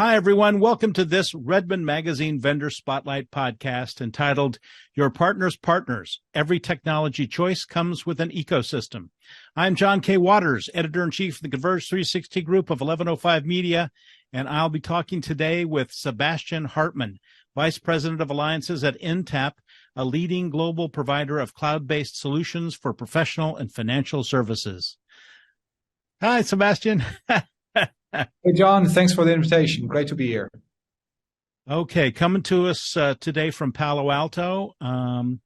Hi, everyone. Welcome to this Redmond Magazine Vendor Spotlight podcast entitled Your Partner's Partners. Every technology choice comes with an ecosystem. I'm John K. Waters, Editor-in-Chief of the Converge 360 Group of 1105 Media, and I'll be talking today with Sebastian Hartmann, Vice President of Alliances at Intapp, a leading global provider of cloud-based solutions for professional and financial services. Hi, Sebastian. Hey, John, thanks for the invitation. Great to be here. Okay, coming to us today from Palo Alto. I'm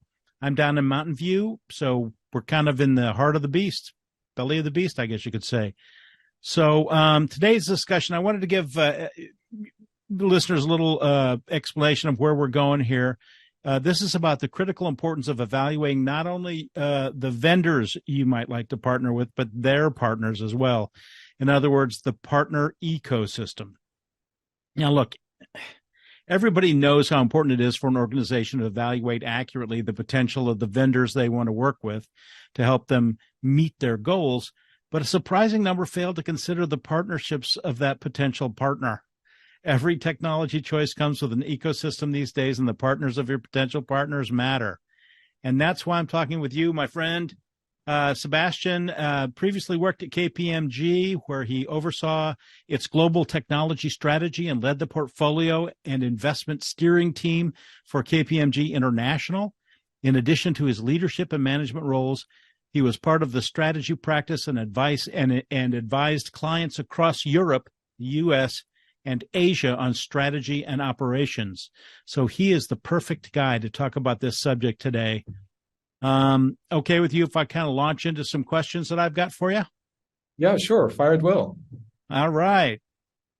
down in Mountain View, so we're kind of in the heart of the beast, belly of the beast, I guess you could say. So today's discussion, I wanted to give the listeners a little explanation of where we're going here. This is about the critical importance of evaluating not only the vendors you might like to partner with, but their partners as well. In other words, the partner ecosystem. Now, look, everybody knows how important it is for an organization to evaluate accurately the potential of the vendors they want to work with to help them meet their goals, but a surprising number fail to consider the partnerships of that potential partner. Every technology choice comes with an ecosystem these days, and the partners of your potential partners matter. And that's why I'm talking with you, my friend. Sebastian previously worked at KPMG, where he oversaw its global technology strategy and led the portfolio and investment steering team for KPMG International. In addition to his leadership and management roles, he was part of the strategy practice and advice and advised clients across Europe, the U.S., and Asia on strategy and operations. So he is the perfect guy to talk about this subject today. Okay with you if I kind of launch into some questions that I've got for you? Yeah, sure. Fire at will. All right.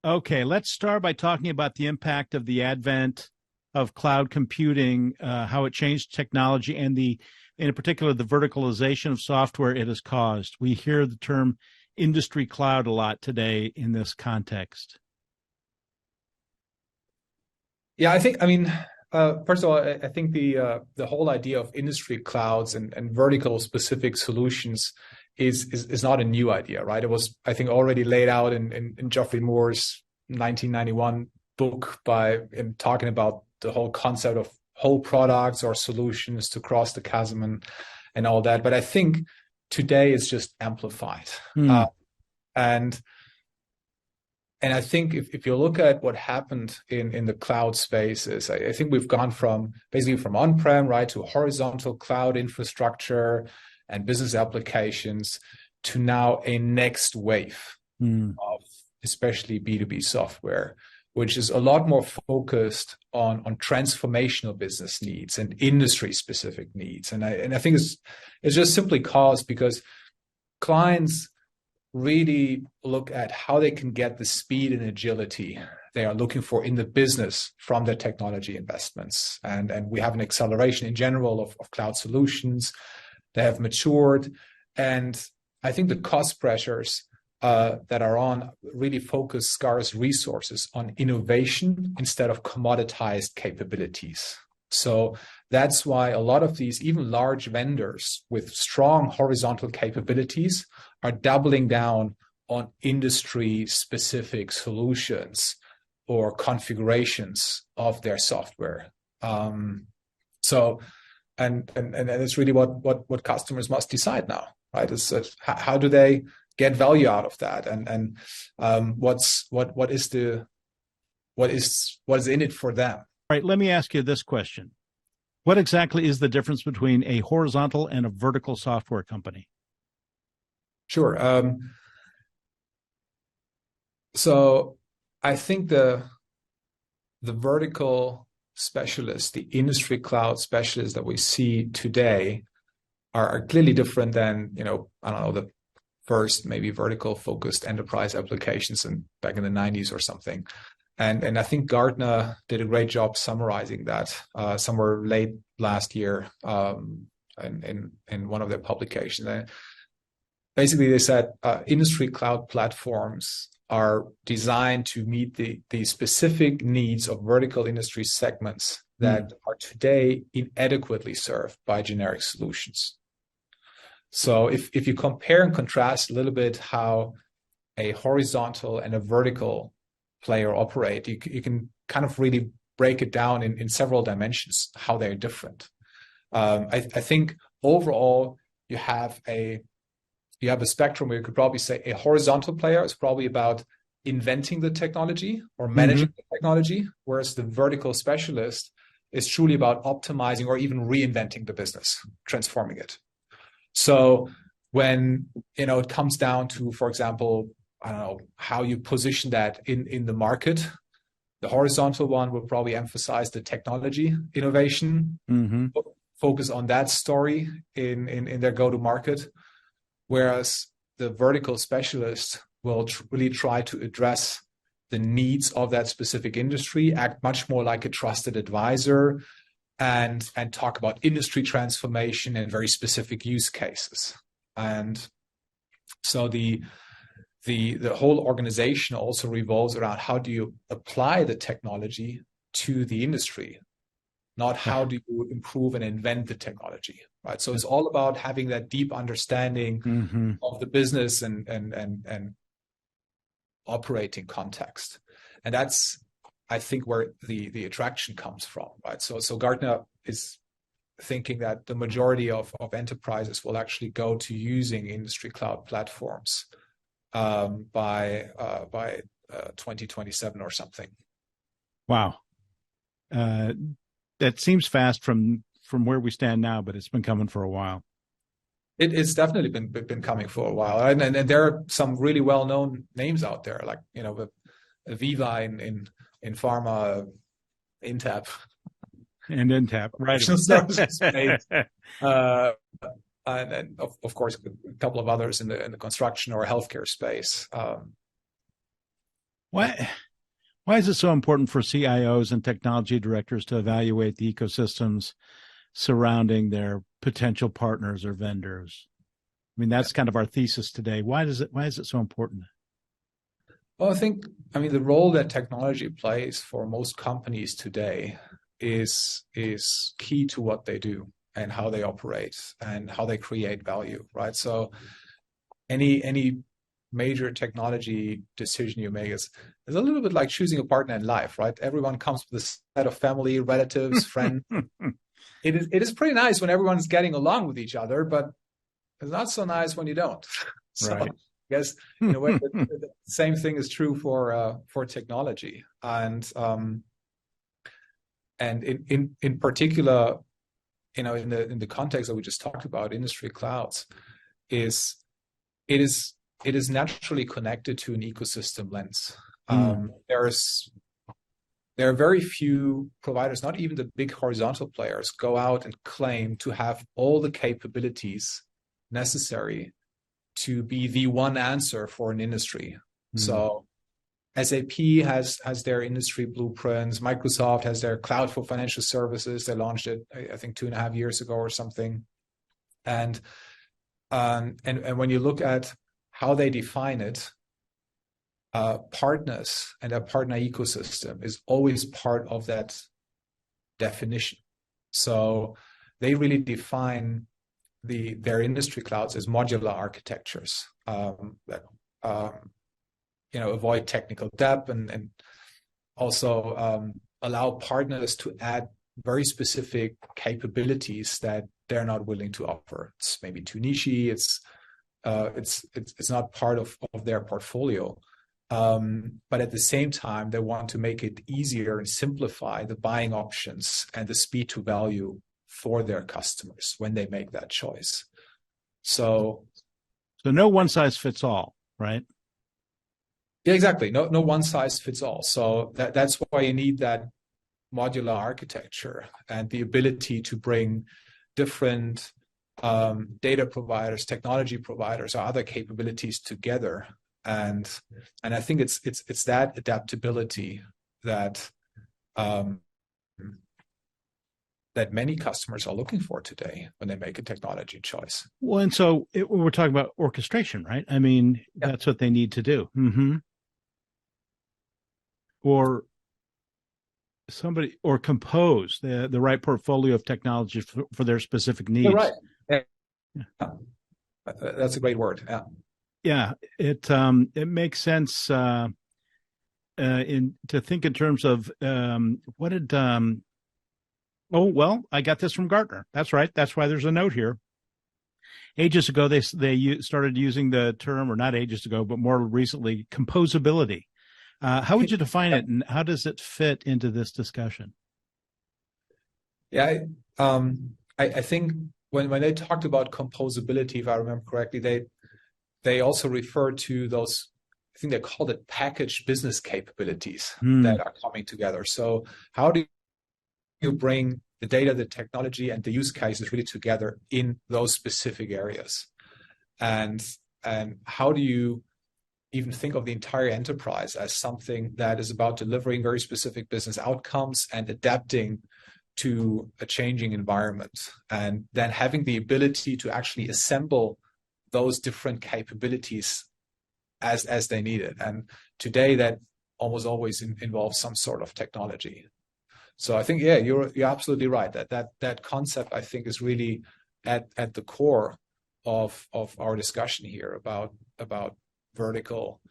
Okay, let's start by talking about the impact of the advent of cloud computing, how it changed technology, and in particular, the verticalization of software it has caused. We hear the term industry cloud a lot today in this context. Yeah, first of all, I think the whole idea of industry clouds and vertical specific solutions is not a new idea, right? It was, I think, already laid out in Geoffrey Moore's 1991 book in talking about the whole concept of whole products or solutions to cross the chasm and all that. But I think today it's just amplified. And I think if you look at what happened in the cloud spaces, I think we've gone from on-prem, right, to horizontal cloud infrastructure and business applications to now a next wave of especially B2B software, which is a lot more focused on transformational business needs and industry-specific needs. And I think it's just simply caused because clients really look at how they can get the speed and agility they are looking for in the business from their technology investments. And we have an acceleration in general of cloud solutions. They have matured. And I think the cost pressures that are on really focus scarce resources on innovation instead of commoditized capabilities. So that's why a lot of these, even large vendors with strong horizontal capabilities, are doubling down on industry-specific solutions or configurations of their software. And it's really what customers must decide now, right? Is how do they get value out of that, and what is in it for them? All right, let me ask you this question. What exactly is the difference between a horizontal and a vertical software company? Sure. So I think the vertical specialists, the industry cloud specialists that we see today are clearly different than, the first maybe vertical focused enterprise applications back in the 90s or something. And I think Gartner did a great job summarizing that somewhere late last year in one of their publications. Basically, they said industry cloud platforms are designed to meet the specific needs of vertical industry segments that are today inadequately served by generic solutions. So if you compare and contrast a little bit how a horizontal and a vertical player operate, you can kind of really break it down in several dimensions, how they're different. I think overall you have a spectrum where you could probably say a horizontal player is probably about inventing the technology or managing the technology, whereas the vertical specialist is truly about optimizing or even reinventing the business, transforming it. So when it comes down to, for example, I don't know, how you position that in the market, the horizontal one will probably emphasize the technology innovation, focus on that story in their go-to-market, whereas the vertical specialist will really try to address the needs of that specific industry, act much more like a trusted advisor, and talk about industry transformation and very specific use cases. And so the whole organization also revolves around how do you apply the technology to the industry, not how do you improve and invent the technology, right? So it's all about having that deep understanding of the business and operating context. And that's, I think, where the attraction comes from, right? So Gartner is thinking that the majority of enterprises will actually go to using industry cloud platforms by 2027 or something. Wow. That seems fast from where we stand now, but it's been coming for a while. It's definitely been coming for a while, and there are some really well-known names out there, like Aviva in pharma, Intapp, and Intapp, right? Space, and of course a couple of others in the construction or healthcare space. Why is it so important for CIOs and technology directors to evaluate the ecosystems surrounding their potential partners or vendors? I mean, that's kind of our thesis today. Why is it so important? Well, I mean, the role that technology plays for most companies today is key to what they do and how they operate and how they create value, right? So any major technology decision you make is a little bit like choosing a partner in life, right? Everyone comes with a set of family, relatives, friends. It is pretty nice when everyone's getting along with each other, but it's not so nice when you don't. So right. I guess in a way the same thing is true for technology, and in particular, in the context that we just talked about, industry clouds it is naturally connected to an ecosystem lens. There are very few providers, not even the big horizontal players, go out and claim to have all the capabilities necessary to be the one answer for an industry. So SAP has their industry blueprints. Microsoft has their cloud for financial services. They launched it, I think, 2.5 years ago or something. And when you look at how they define it, partners and a partner ecosystem is always part of that definition. So they really define their industry clouds as modular architectures that avoid technical debt and also allow partners to add very specific capabilities that they're not willing to offer. It's maybe too niche-y. It's not part of their portfolio. But at the same time, they want to make it easier and simplify the buying options and the speed to value for their customers when they make that choice. So no one size fits all, right? Yeah, exactly. No one size fits all. So that's why you need that modular architecture and the ability to bring different data providers, technology providers, or other capabilities together. And I think it's that adaptability that that many customers are looking for today when they make a technology choice. Well, and so we're talking about orchestration, right? I mean, that's what they need to do. Or compose the right portfolio of technology for their specific needs. You're right. Yeah. That's a great word. Yeah. Yeah. It makes sense. in to think in terms of what did oh well, I got this from Gartner. That's right. That's why there's a note here. Ages ago, they started using the term, or not ages ago, but more recently, composability. How would you define it, and how does it fit into this discussion? Yeah, I think when they talked about composability, if I remember correctly, they also referred to those, I think they called it packaged business capabilities Hmm. that are coming together. So how do you bring the data, the technology, and the use cases really together in those specific areas? And how do you even think of the entire enterprise as something that is about delivering very specific business outcomes and adapting to a changing environment, and then having the ability to actually assemble those different capabilities as they need it. And today that almost always involves some sort of technology. So I think, yeah, you're absolutely right. That concept, I think, is really at the core of our discussion here about vertical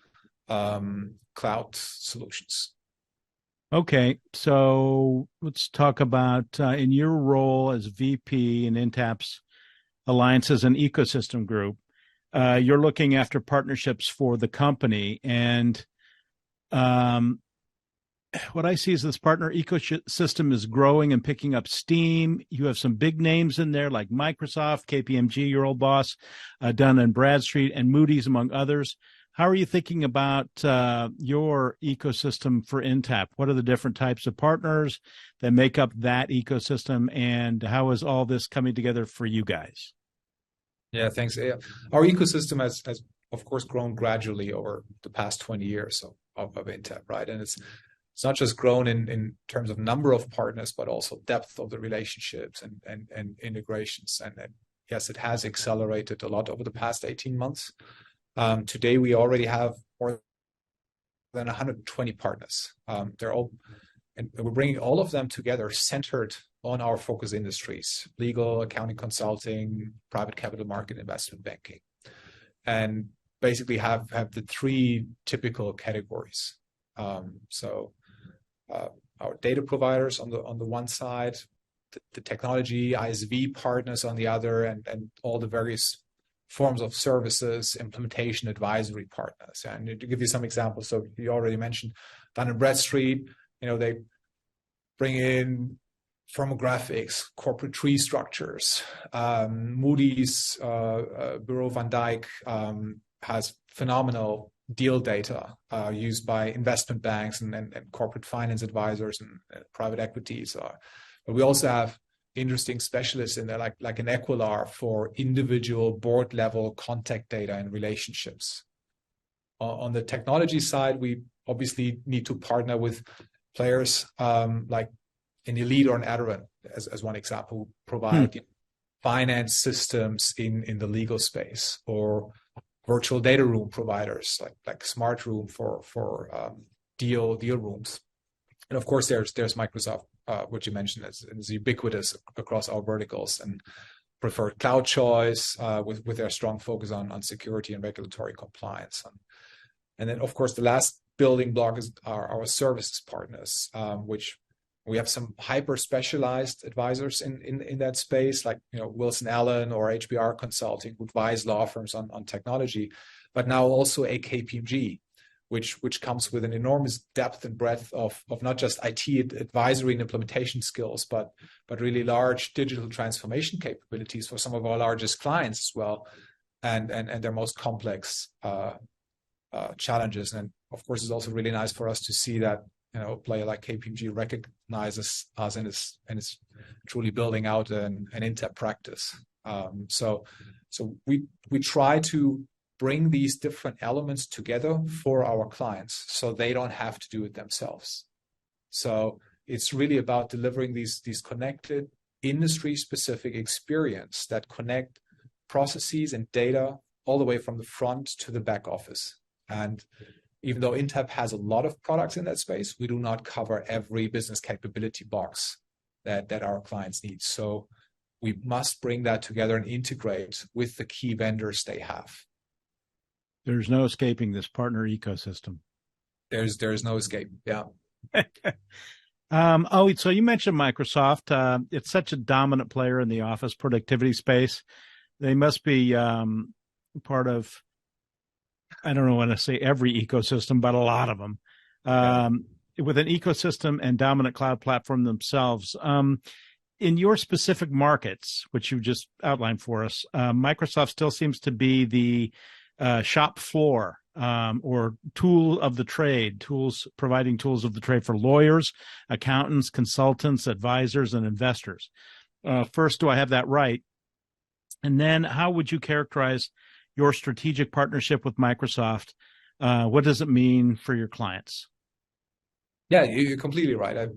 cloud solutions. Okay, so let's talk about in your role as VP in Intapp's Alliances and Ecosystem Group. You're looking after partnerships for the company, and um, what I see is this partner ecosystem is growing and picking up steam. You have some big names in there like Microsoft, KPMG, your old boss, Dun and Bradstreet, and Moody's, among others. How are you thinking about your ecosystem for Intapp? What are the different types of partners that make up that ecosystem, and how is all this coming together for you guys? Yeah, thanks. Yeah. Our ecosystem has of course grown gradually over the past 20 years of Intapp, right? And it's not just grown in terms of number of partners, but also depth of the relationships and integrations. And yes, it has accelerated a lot over the past 18 months. Today, we already have more than 120 partners. They're all, and we're bringing all of them together, centered on our focus industries: legal, accounting, consulting, private capital market, investment banking, and basically have the three typical categories. So our data providers on the one side, the technology ISV partners on the other, and all the various forms of services, implementation, advisory partners. And to give you some examples, so you already mentioned Dun and Bradstreet. They bring in firmographics, corporate tree structures. Moody's, Bureau van Dijk has phenomenal deal data used by investment banks and corporate finance advisors and private equities. But we also have interesting specialists in there, like an Equilar for individual board level contact data and relationships. On the technology side, we obviously need to partner with players like an Elite or an Aderant, as one example, who provide finance systems in the legal space, or virtual data room providers like Smart Room for deal rooms. And of course, there's Microsoft, which you mentioned is ubiquitous across our verticals, and preferred cloud choice with their strong focus on security and regulatory compliance. And then, of course, the last building block are our services partners, which we have some hyper specialized advisors in that space, like Wilson Allen or HBR Consulting, who advise law firms on technology, but now also a KPMG, which comes with an enormous depth and breadth of not just IT advisory and implementation skills, but really large digital transformation capabilities for some of our largest clients as well, and their most complex challenges. And of course, it's also really nice for us to see that a player like KPMG recognizes us and is truly building out an Intapp practice. So we try to bring these different elements together for our clients, so they don't have to do it themselves. So it's really about delivering these connected, industry-specific experience that connect processes and data all the way from the front to the back office. And even though Intapp has a lot of products in that space, we do not cover every business capability box that our clients need. So we must bring that together and integrate with the key vendors they have. There's no escaping this partner ecosystem. There's no escape. Yeah. Oh, so you mentioned Microsoft. It's such a dominant player in the office productivity space. They must be part of, I don't know want to say every ecosystem, but a lot of them. Yeah. With an ecosystem and dominant cloud platform themselves. In your specific markets, which you just outlined for us, Microsoft still seems to be the shop floor or tool of the trade, tools providing tools of the trade for lawyers, accountants, consultants, advisors, and investors. First, do I have that right? And then, how would you characterize your strategic partnership with Microsoft? What does it mean for your clients? Yeah, you're completely right.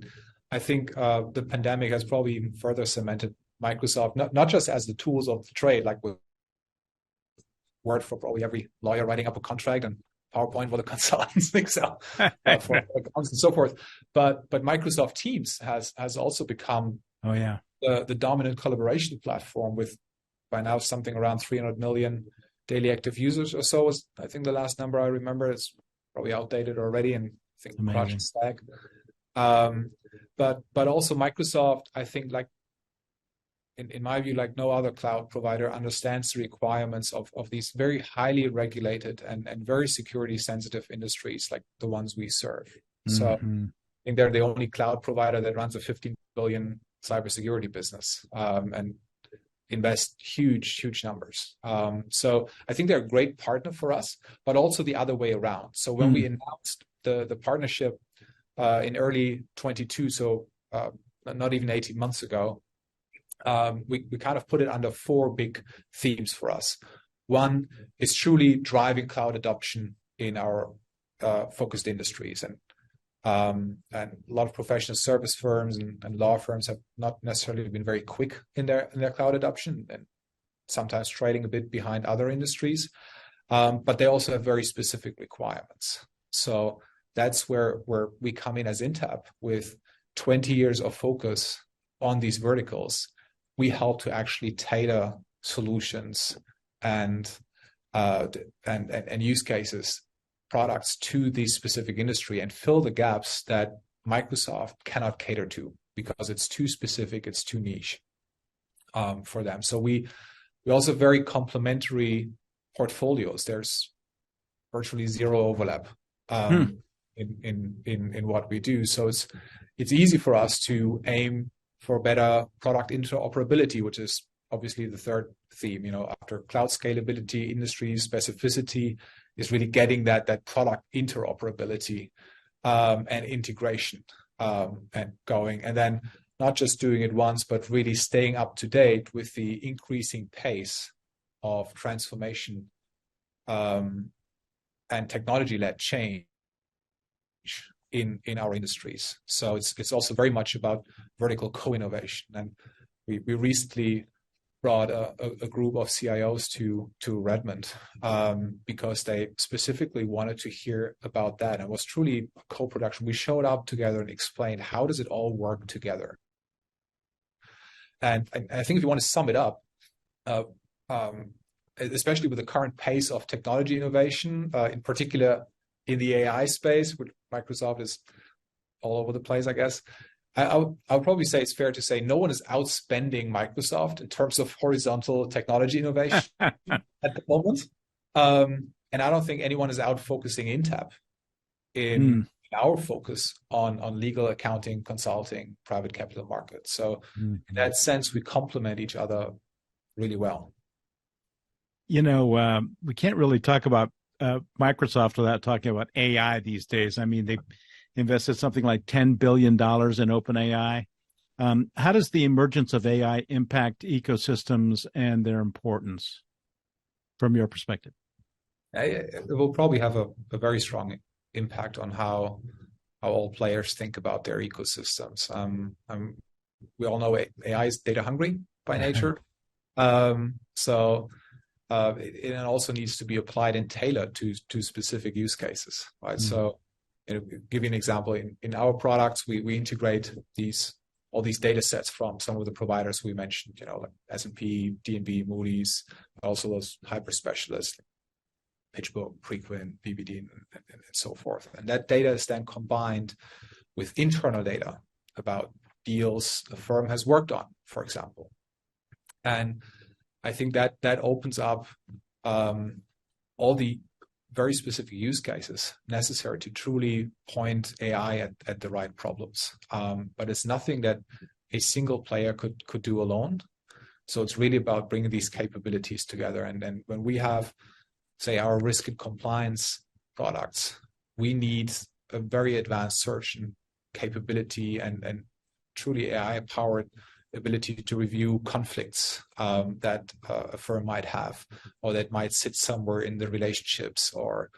I think the pandemic has probably even further cemented Microsoft, not just as the tools of the trade, like with Word for probably every lawyer writing up a contract and PowerPoint for the consultants, Excel for accounts and so forth. But Microsoft Teams has also become Oh yeah, the dominant collaboration platform with by now something around 300 million daily active users or so. Is I think the last number I remember. It's probably outdated already, and I think crushed amazing. Slack. Um, but also Microsoft, I think, like in my view, like no other cloud provider, understands the requirements of these very highly regulated and very security sensitive industries like the ones we serve. So I Mm-hmm. think they're the only cloud provider that runs a 15 billion cybersecurity business and invest huge numbers. So I think they're a great partner for us, but also the other way around. So when we announced the partnership in early 22, so not even 18 months ago, we kind of put it under four big themes for us. One is truly driving cloud adoption in our focused industries. And a lot of professional service firms and law firms have not necessarily been very quick in their cloud adoption and sometimes trailing a bit behind other industries. But they also have very specific requirements. So that's where we come in as Intapp with 20 years of focus on these verticals. We help to actually tailor solutions and use cases, products to the specific industry and fill the gaps that Microsoft cannot cater to because it's too specific, it's too niche for them. So we also have very complementary portfolios. There's virtually zero overlap in what we do. So it's easy for us to aim for better product interoperability, which is obviously the third theme. After cloud scalability, industry specificity is really getting that product interoperability and integration and going, and then not just doing it once, but really staying up to date with the increasing pace of transformation and technology-led change in our industries. So it's also very much about vertical co-innovation. And we recently brought a group of CIOs to Redmond because they specifically wanted to hear about that. And it was truly a co-production. We showed up together and explained how does it all work together. And I think if you want to sum it up, especially with the current pace of technology innovation, in particular in the AI space, which Microsoft is all over the place, I guess. I would probably say it's fair to say no one is outspending Microsoft in terms of horizontal technology innovation at the moment. And I don't think anyone is out focusing Intapp in our focus on legal, accounting, consulting, private capital markets. So in that sense, we complement each other really well. We can't really talk about Microsoft without talking about AI these days. I mean, they invested something like $10 billion in OpenAI. How does the emergence of AI impact ecosystems and their importance from your perspective? It will probably have a very strong impact on how all players think about their ecosystems. We all know AI is data hungry by nature. So it also needs to be applied and tailored to specific use cases, right? So, give you an example. In our products, we integrate all these data sets from some of the providers we mentioned, like S&P, D&B, Moody's, also those hyper specialists, PitchBook, Preqin, BBD, and so forth. And that data is then combined with internal data about deals a firm has worked on, for example. And I think that opens up all the very specific use cases necessary to truly point AI at the right problems. But it's nothing that a single player could do alone. So it's really about bringing these capabilities together. And then when we have, say, our risk and compliance products, we need a very advanced search and capability and truly AI-powered ability to review conflicts that a firm might have, or that might sit somewhere in the relationships or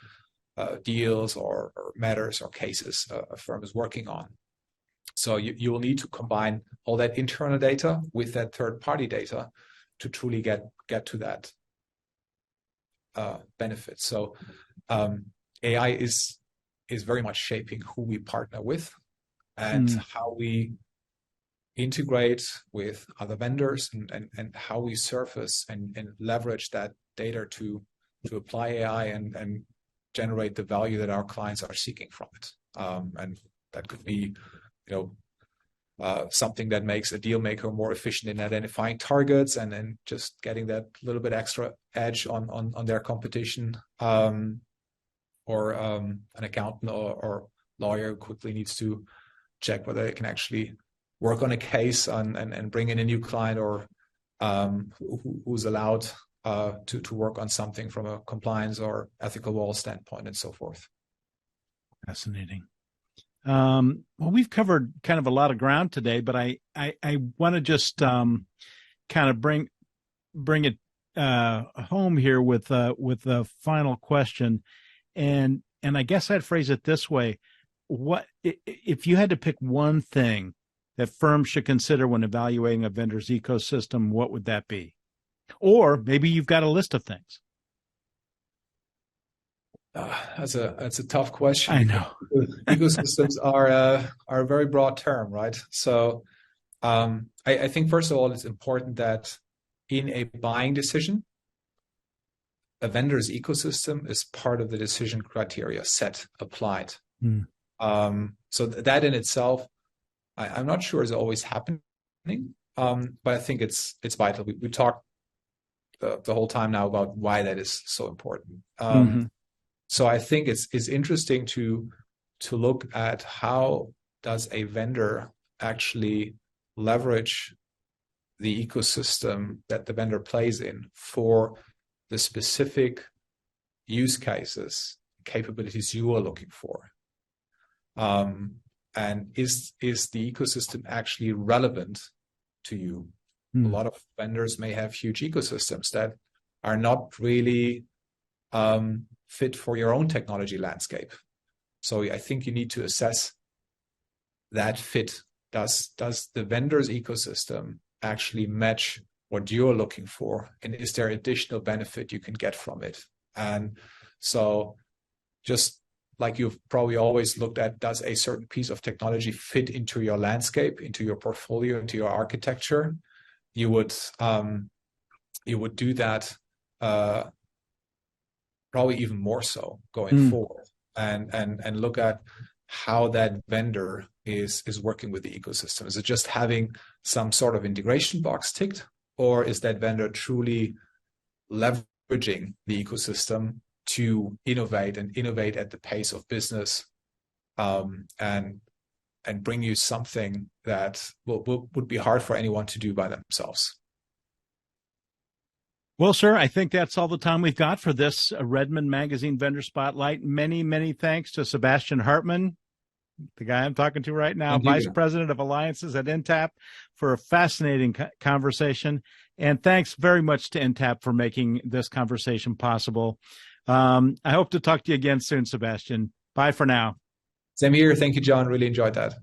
deals or matters or cases a firm is working on. So you will need to combine all that internal data with that third-party data to truly get to that benefit. So AI is very much shaping who we partner with and how we integrate with other vendors and how we surface and leverage that data to apply AI and generate the value that our clients are seeking from it. And that could be, something that makes a deal maker more efficient in identifying targets and just getting that little bit extra edge on their competition, or an accountant or lawyer who quickly needs to check whether they can actually work on a case and bring in a new client, or who's allowed to work on something from a compliance or ethical wall standpoint and so forth. Fascinating. Well, we've covered kind of a lot of ground today, but I want to just kind of bring it home here with a final question, and I guess I'd phrase it this way: what if you had to pick one thing that firms should consider when evaluating a vendor's ecosystem? What would that be? Or maybe you've got a list of things. That's a tough question. I know. Ecosystems are a very broad term, right? So I think first of all, it's important that in a buying decision, a vendor's ecosystem is part of the decision criteria set, applied. So that in itself, I'm not sure is always happening, but I think it's vital. We talked the whole time now about why that is so important. So I think it's interesting to look at how does a vendor actually leverage the ecosystem that the vendor plays in for the specific use cases, capabilities you are looking for. And is the ecosystem actually relevant to you? A lot of vendors may have huge ecosystems that are not really fit for your own technology landscape. So I think you need to assess that fit. Does the vendor's ecosystem actually match what you're looking for? And is there additional benefit you can get from it? And so just like you've probably always looked at, does a certain piece of technology fit into your landscape, into your portfolio, into your architecture? You would do that probably even more so going forward, and look at how that vendor is working with the ecosystem. Is it just having some sort of integration box ticked, or is that vendor truly leveraging the ecosystem to innovate at the pace of business, and bring you something that would be hard for anyone to do by themselves? Well, sir, I think that's all the time we've got for this Redmond Magazine Vendor Spotlight. Many, many thanks to Sebastian Hartmann, the guy I'm talking to right now, Vice President of Alliances at Intapp, for a fascinating conversation. And thanks very much to Intapp for making this conversation possible. I hope to talk to you again soon, Sebastian. Bye for now. Same here. Thank you, John. Really enjoyed that.